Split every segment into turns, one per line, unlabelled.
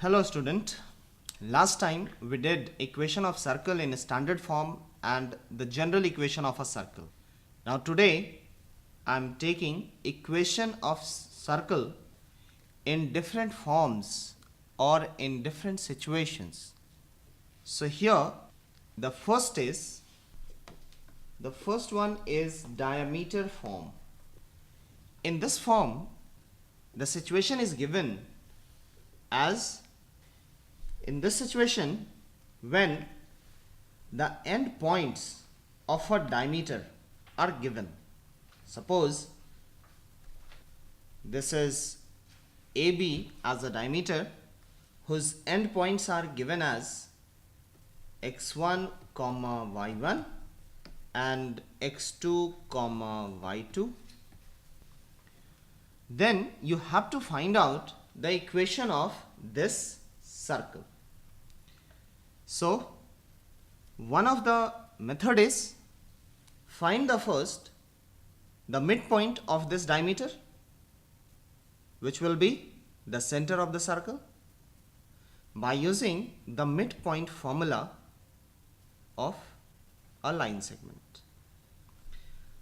Hello student. Last time we did equation of circle in a standard form and the general equation of a circle. Now today I am taking equation of circle in different forms or in different situations. So here the first one is diameter form. In this form the situation is given as in this situation when the end points of a diameter are given. Suppose this is AB as a diameter whose end points are given as x1 comma y1 and x2 comma y2. Then you have to find out the equation of this circle. So one of the method is find the midpoint of this diameter, which will be the center of the circle, by using the midpoint formula of a line segment.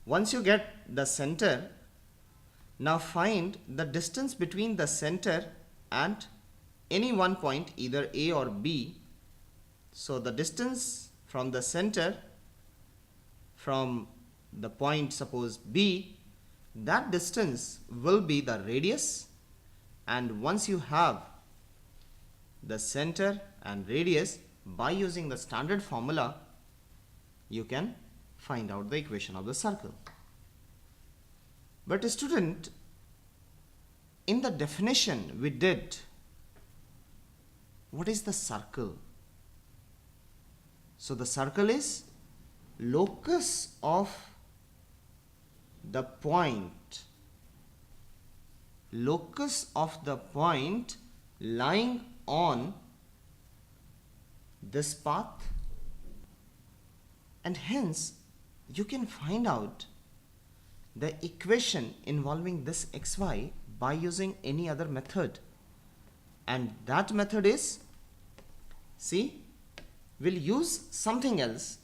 Once you get the center, now find the distance between the center and any one point, either A or B. So the distance from the center from the point, suppose B, that distance will be the radius, and once you have the center and radius, by using the standard formula you can find out the equation of the circle. But student, in the definition we did, what is the circle? So the circle is locus of the point lying on this path, and hence you can find out the equation involving this xy by using any other method, and that method is, see, we'll use something else.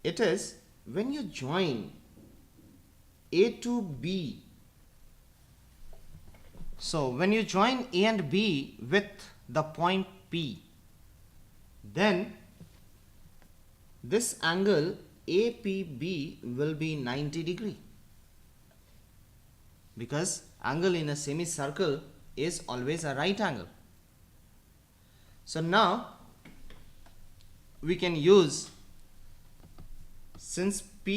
It is when you join A to B. So when you join A and B with the point P, then this angle APB will be 90 degree, because angle in a semicircle is always a right angle. So now we can use, since PA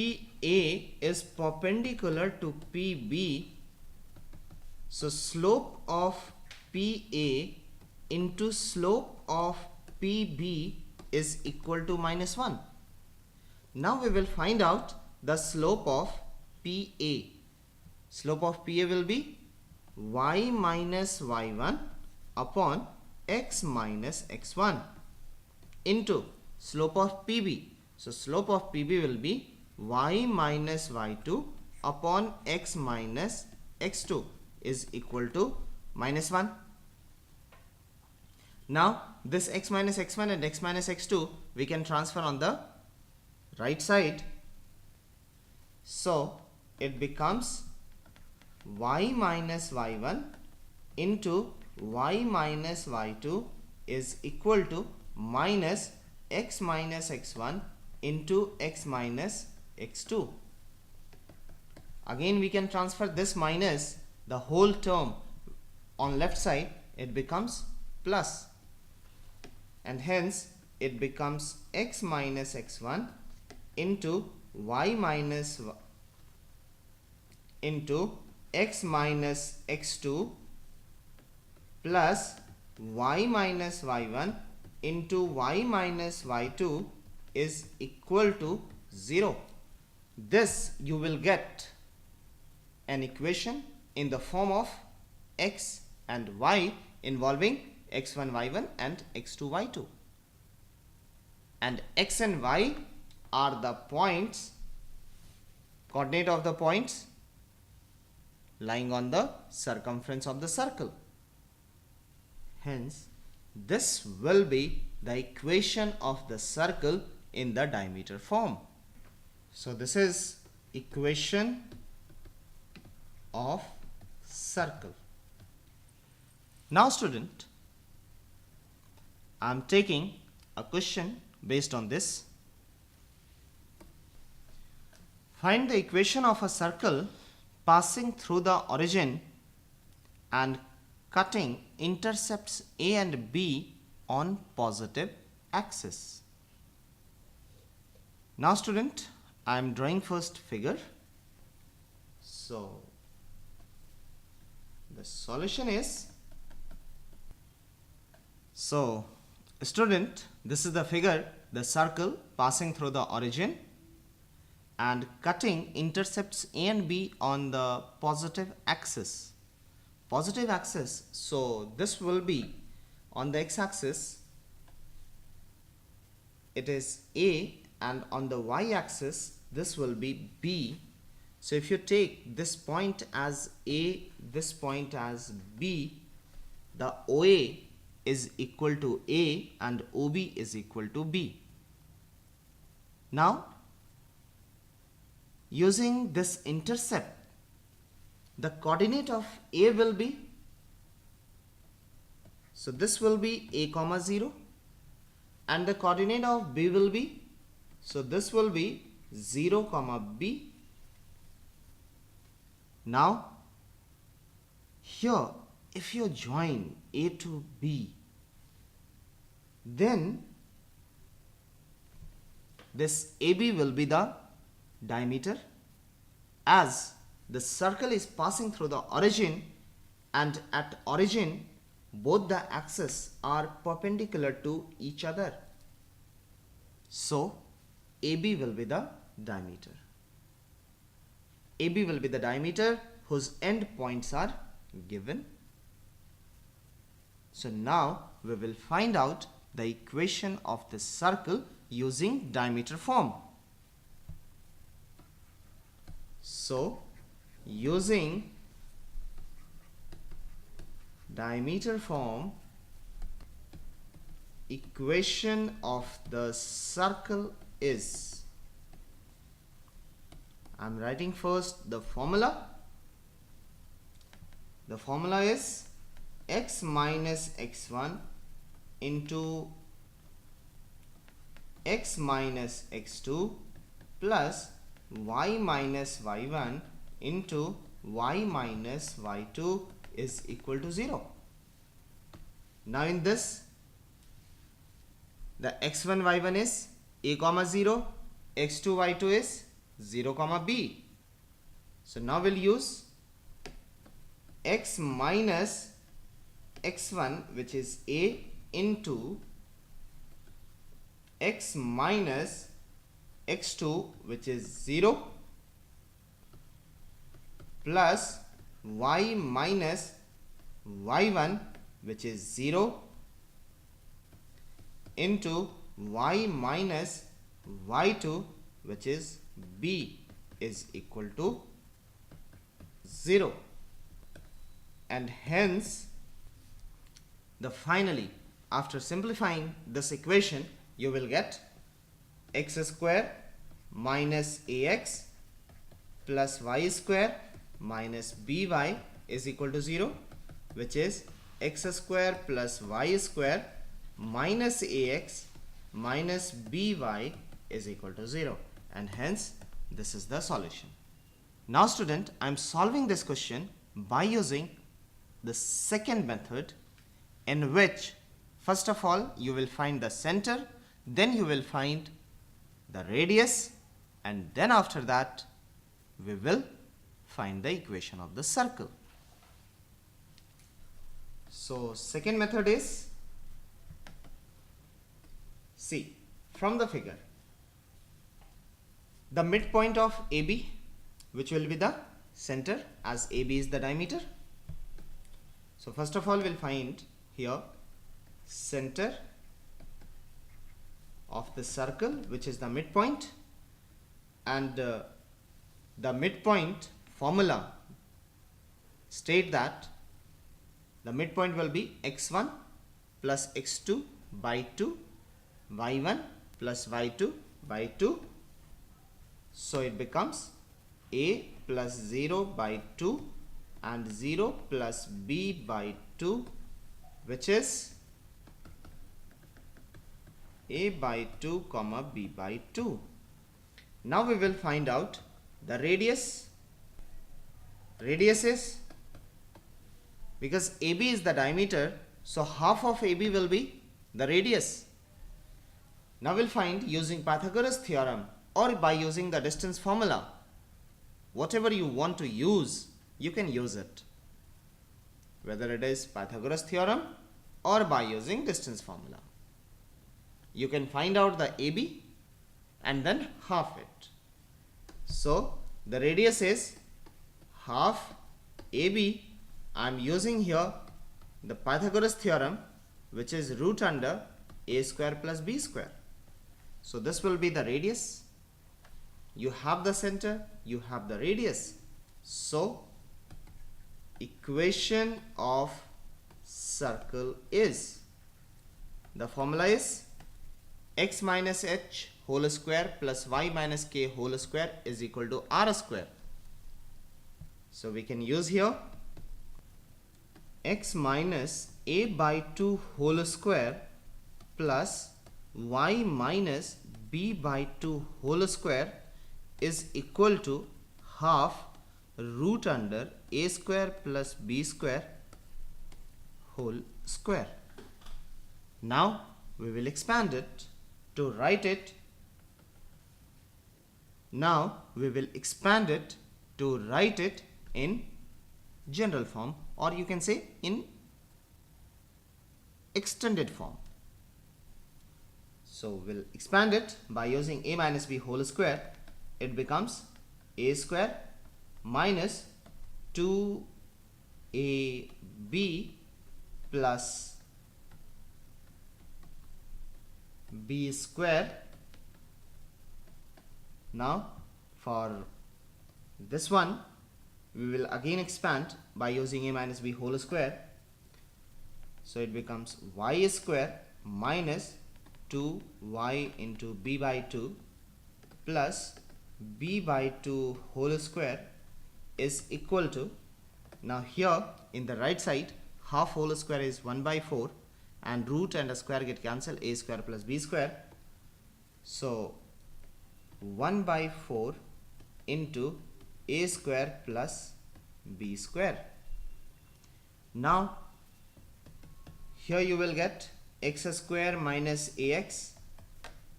is perpendicular to PB, so slope of PA into slope of PB is equal to -1. Now we will find out the slope of PA. Slope of PA will be y minus y1 upon x minus x1 into slope of PB. So slope of PB will be y minus y2 upon x minus x2 is equal to -1. Now this x minus x1 and x minus x2 we can transfer on the right side. So it becomes y minus y1 into y minus y2 is equal to minus x minus x1 into x minus x2. Again we can transfer this minus the whole term on left side, it becomes plus, and hence it becomes x minus x1 into y minus into x minus x2 plus y minus y1 into y minus y2 is equal to 0. This you will get an equation in the form of x and y involving x1 y1 and x2 y2, and x and y are the points, coordinate of the points lying on the circumference of the circle. hence this will be the equation of the circle in the diameter form. So this is equation of circle. Now student, I am taking a question based on this. Find the equation of a circle passing through the origin and cutting intercepts A and B on positive axis. Now student, I am drawing first figure. So the solution is, so student, this is the figure, the circle passing through the origin and cutting intercepts A and B on the positive axis. Positive axis, so this will be on the x-axis, it is A, and on the y-axis this will be B. So if you take this point as A, this point as B, the OA is equal to A and OB is equal to B. Now using this intercept, the coordinate of A will be, so this will be A comma 0, and the coordinate of B will be, so this will be 0 comma B. Now here if you join A to B, then this AB will be the diameter, as the circle is passing through the origin and at origin both the axes are perpendicular to each other. So AB will be the diameter. AB will be the diameter whose end points are given. So now we will find out the equation of this circle using diameter form. So using diameter form, equation of the circle is, I am writing first the formula. The formula is x minus x1 into x minus x2 plus y minus y1 into y minus y2 is equal to 0. Now in this, the x1 y1 is A comma 0, x2 y2 is 0 comma B. So now we'll use x minus x1, which is A, into x minus x2, which is 0, plus y minus y1, which is 0, into y minus y2, which is B, is equal to 0. And hence, finally, after simplifying this equation, you will get x square minus ax plus y square minus by is equal to 0, which is x square plus y square minus ax minus by is equal to 0, and hence this is the solution. Now student, I am solving this question by using the second method, in which first of all you will find the center, then you will find the radius, and then after that we will find the equation of the circle. So second method is, see from the figure, the midpoint of AB, which will be the center, as AB is the diameter. So first of all we'll find here center of the circle, which is the midpoint, and the midpoint formula state that the midpoint will be x1 plus x2 by 2, y1 plus y2 by 2. So it becomes a plus 0 by 2 and 0 plus b by 2, which is a by 2 comma b by 2. Now we will find out the radius. Radius is, because AB is the diameter, so half of AB will be the radius. Now we'll find using Pythagoras theorem or by using the distance formula. Whatever you want to use, you can use it. Whether it is Pythagoras theorem or by using distance formula. You can find out the AB and then half it. So the radius is half AB. I am using here the Pythagoras theorem, which is root under a square plus b square. So this will be the radius. You have the center, you have the radius. So equation of circle is, the formula is x minus h whole square plus y minus k whole square is equal to r square. So we can use here x minus a by 2 whole square plus y minus b by 2 whole square is equal to half root under a square plus b square whole square. Now we will expand it to write it. Now we will expand it to write it in general form, or you can say in extended form. So we'll expand it by using a minus b whole square. It becomes a square minus 2ab plus b square. Now for this one we will again expand by using a minus b whole square. So it becomes y square minus 2y into b by 2 plus b by 2 whole square is equal to, now here in the right side half whole square is 1 by 4 and root and a square get cancelled, a square plus b square. So 1 by 4 into a square plus b square. Now here you will get x square minus ax.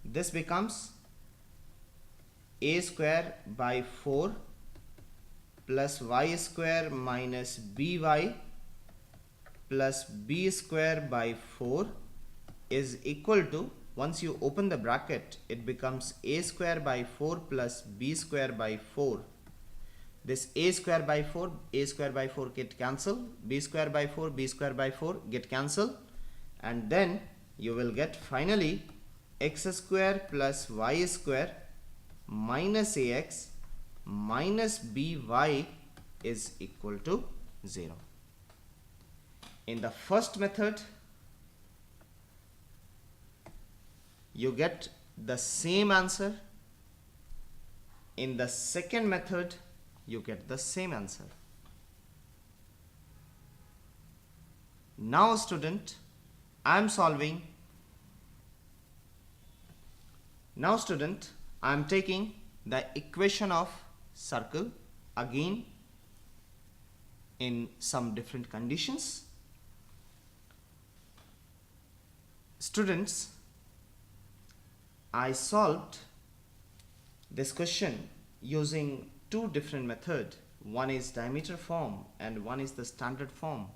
This becomes a square by 4 plus y square minus by plus b square by 4 is equal to, once you open the bracket, it becomes a square by 4 plus b square by 4. This a square by 4 get cancelled, b square by 4 get cancelled, and then you will get finally x square plus y square minus ax minus by is equal to 0. In the first method you get the same answer. In the second method you get the same answer. Now student, I am solving. Now student, I am taking the equation of circle again in some different conditions. Students, I solved this question using two different methods. One is diameter form and one is the standard form.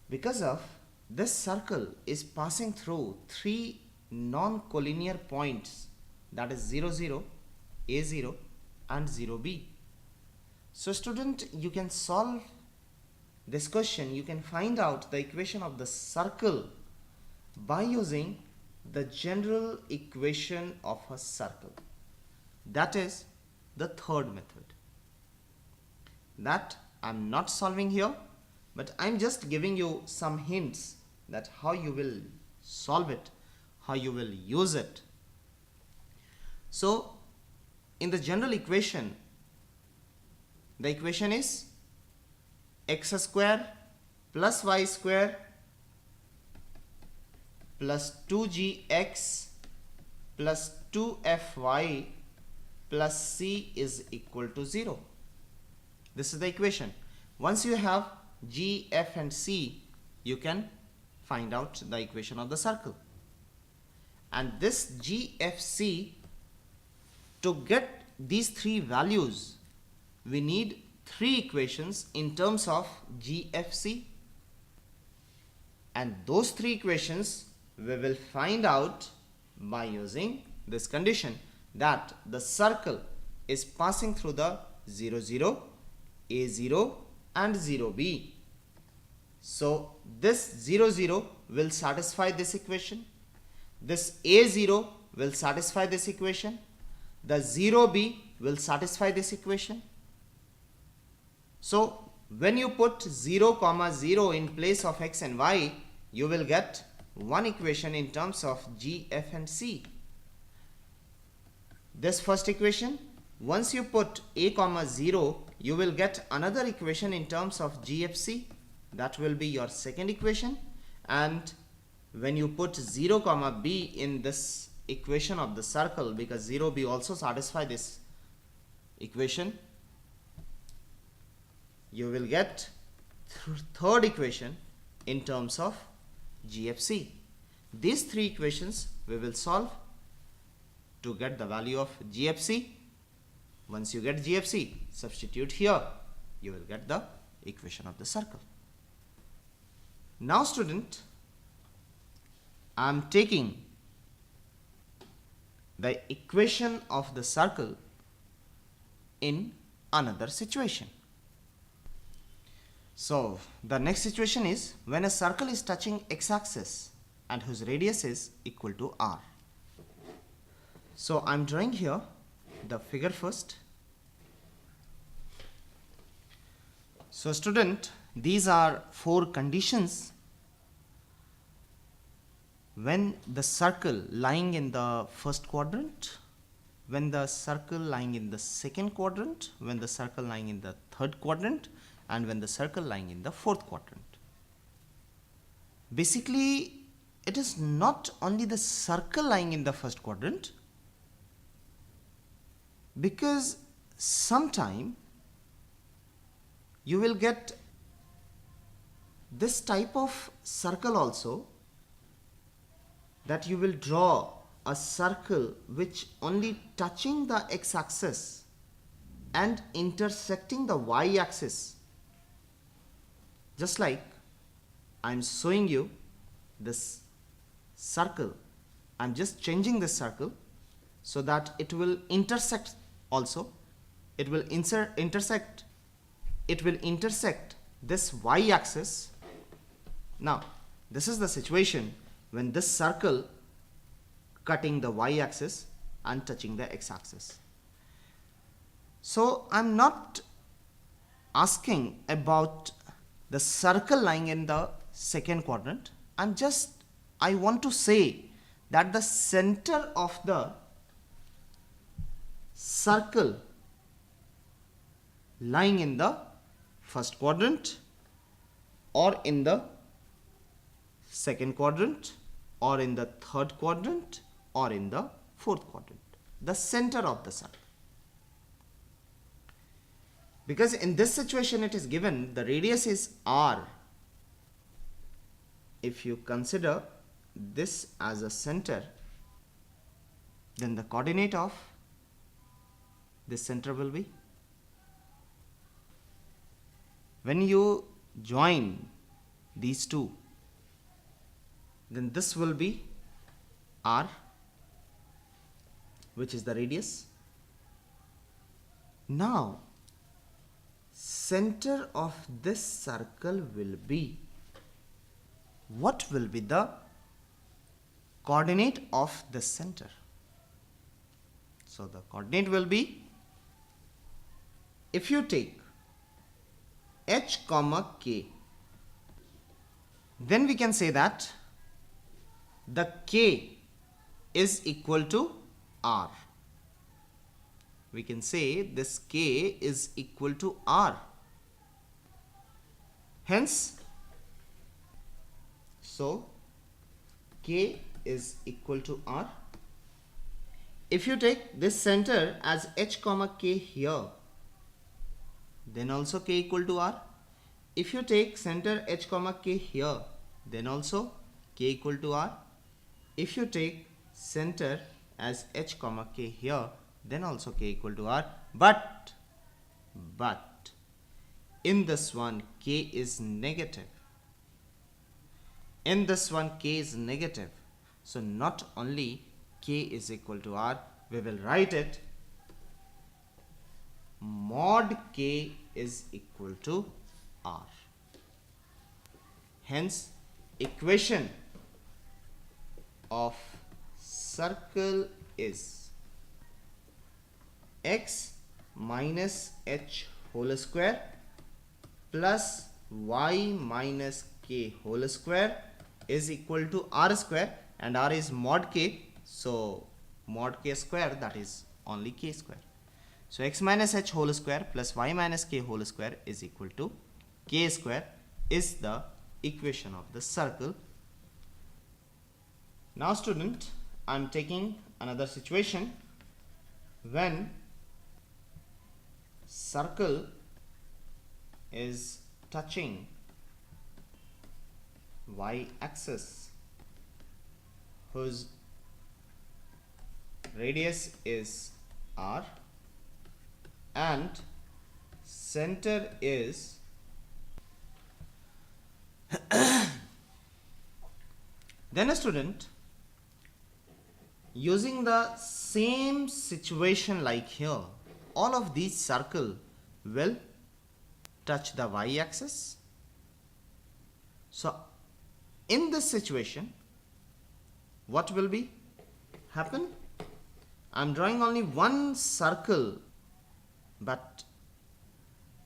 Because of this circle is passing through three non-collinear points, that is 0, 0, A0 and 0B. So student, you can solve this question, you can find out the equation of the circle by using the general equation of a circle. That is the third method. That I am not solving here. but I'm just giving you some hints that how you will solve it, how you will use it. So in the general equation, the equation is x square plus y square plus 2gx plus 2fy plus c is equal to 0. This is the equation. Once you have g, f and c, you can find out the equation of the circle. And this g, f, c, to get these three values, we need three equations in terms of g, f, c. And those three equations we will find out by using this condition that the circle is passing through the 0, 0, a0 and 0b. So this 0, 0 will satisfy this equation. This a0 will satisfy this equation. The 0b will satisfy this equation. So when you put 0, 0 in place of x and y, you will get one equation in terms of g, f and c. This first equation, once you put a, 0, you will get another equation in terms of g, f, c. That will be your second equation. And when you put 0, b in this equation of the circle, because 0b also satisfy this equation, you will get third equation in terms of GFC. These three equations we will solve to get the value of GFC. Once you get GFC, substitute here, you will get the equation of the circle. Now student, I am taking the equation of the circle in another situation. So the next situation is when a circle is touching x-axis and whose radius is equal to r. So I am drawing here the figure first. So student, these are four conditions when the circle lying in the first quadrant, when the circle lying in the second quadrant, when the circle lying in the third quadrant, and when the circle lying in the fourth quadrant. Basically, it is not only the circle lying in the first quadrant, because sometime you will get this type of circle also, that you will draw a circle which only touching the x-axis and intersecting the y-axis. Just like I am showing you this circle, I am just changing this circle so that it will intersect also. It will intersect this y-axis. Now this is the situation when this circle cutting the y-axis and touching the x-axis. So I am not asking about the circle lying in the second quadrant. I want to say that the center of the circle lying in the first quadrant or in the second quadrant or in the third quadrant or in the fourth quadrant, the center of the circle. Because in this situation it is given the radius is r. If you consider this as a center, then the coordinate of this center will be, when you join these two, then this will be r, which is the radius. Now center of this circle will be, what will be the coordinate of this center? So the coordinate will be, if you take h, k then we can say that the k is equal to r. We can say this k is equal to r. Hence, so k is equal to r. If you take this center as h comma k here, then also k equal to r. If you take center h comma k here, then also k equal to r. If you take center as h comma k here, then also k equal to r. But in this one k is negative. In this one k is negative. So not only k is equal to r, we will write it mod k is equal to r. Hence, equation of circle is x minus h whole square plus y minus k whole square is equal to r square, and r is mod k, so mod k square, that is only k square. So x minus h whole square plus y minus k whole square is equal to k square is the equation of the circle. Now student, I am taking another situation when circle is touching y axis whose radius is r and center is then a student, using the same situation like here, all of these circle will touch the y axis. So in this situation, what will be happen? I am drawing only one circle, but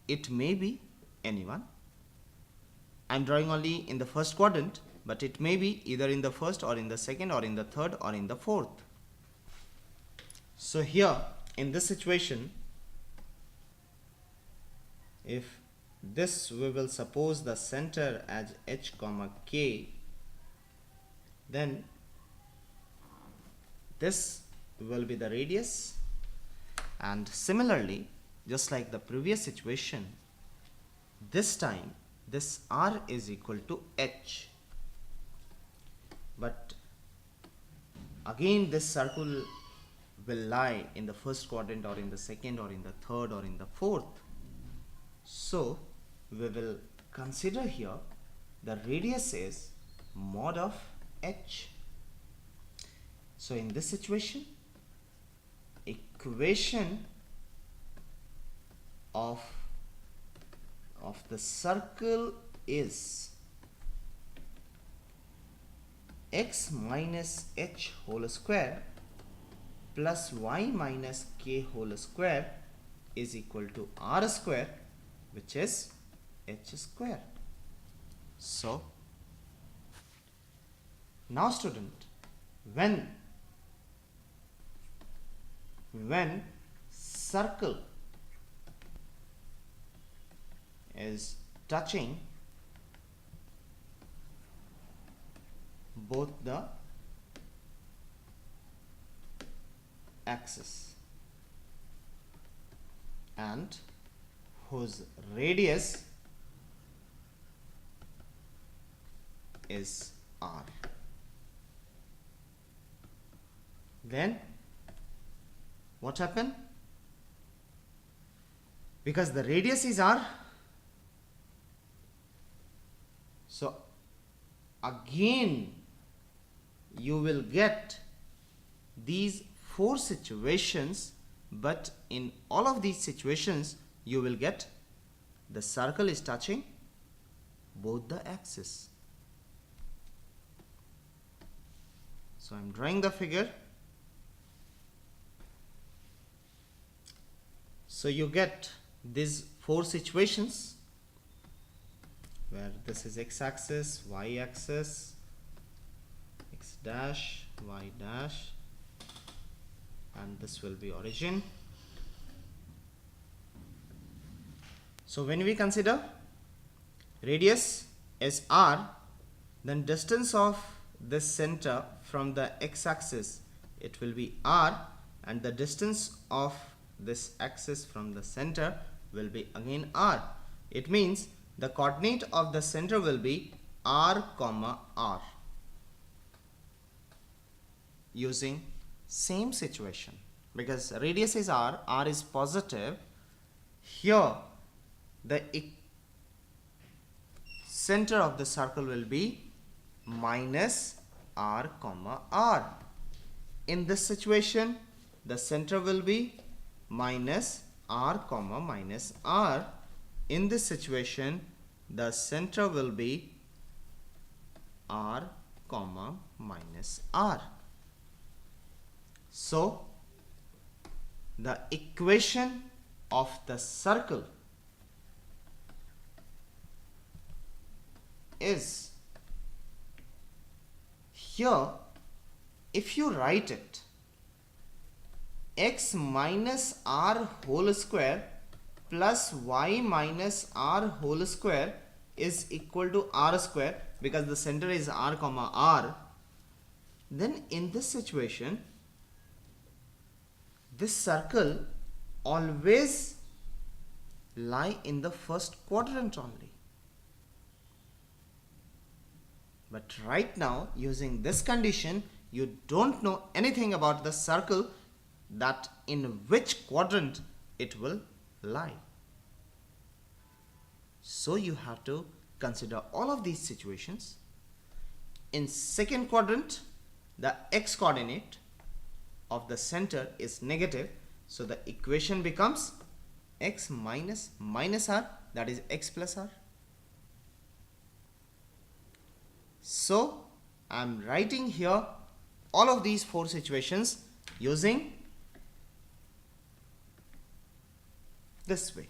it may be anyone. I am drawing only in the first quadrant, but it may be either in the first or in the second or in the third or in the fourth. So here in this situation, if this we will suppose the center as h comma k, then this will be the radius, and similarly, just like the previous situation, this time this r is equal to h. But again this circle will lie in the first quadrant or in the second or in the third or in the fourth. So we will consider here the radius is mod of h. So in this situation, equation of the circle is x minus h whole square plus y minus k whole square is equal to r square, which is h square. So now student, when circle is touching both the axis and whose radius is r, then what happened? Because the radius is r, so again you will get these four situations, but in all of these situations you will get the circle is touching both the axes. So I am drawing the figure. So you get these four situations where this is x-axis, y-axis, x dash, y dash, and this will be origin. So when we consider radius as r, then distance of this center from the x-axis, it will be r, and the distance of this axis from the center will be again r. It means the coordinate of the center will be r comma r. Using same situation, because radius is r, r is positive, here the center of the circle will be minus r comma r. In this situation, the center will be minus r comma minus r. In this situation, the center will be r comma minus r. So the equation of the circle is here, if you write it, x minus r whole square plus y minus r whole square is equal to r square, because the center is r comma r. Then in this situation, this circle always lie in the first quadrant only. But right now, using this condition, you don't know anything about the circle, that in which quadrant it will lie. So you have to consider all of these situations. In second quadrant, the x coordinate of the center is negative, so the equation becomes x minus minus r, that is x plus r. So I am writing here all of these four situations using this way: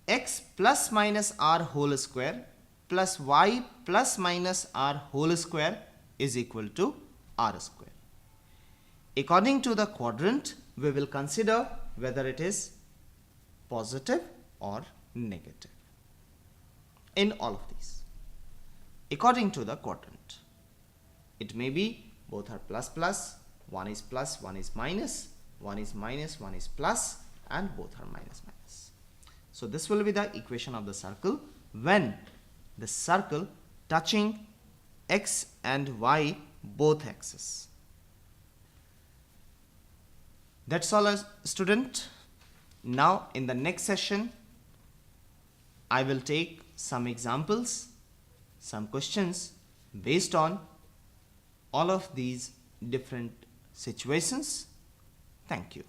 x plus minus r whole square plus y plus minus r whole square is equal to r square. According to the quadrant, we will consider whether it is positive or negative in all of these. According to the quadrant, it may be both are plus plus, one is plus, one is minus, one is minus, one is plus, and both are minus minus. So this will be the equation of the circle when the circle touching x and y both axes. That's all, student. Now in the next session, I will take some examples, some questions based on all of these different situations. Thank you.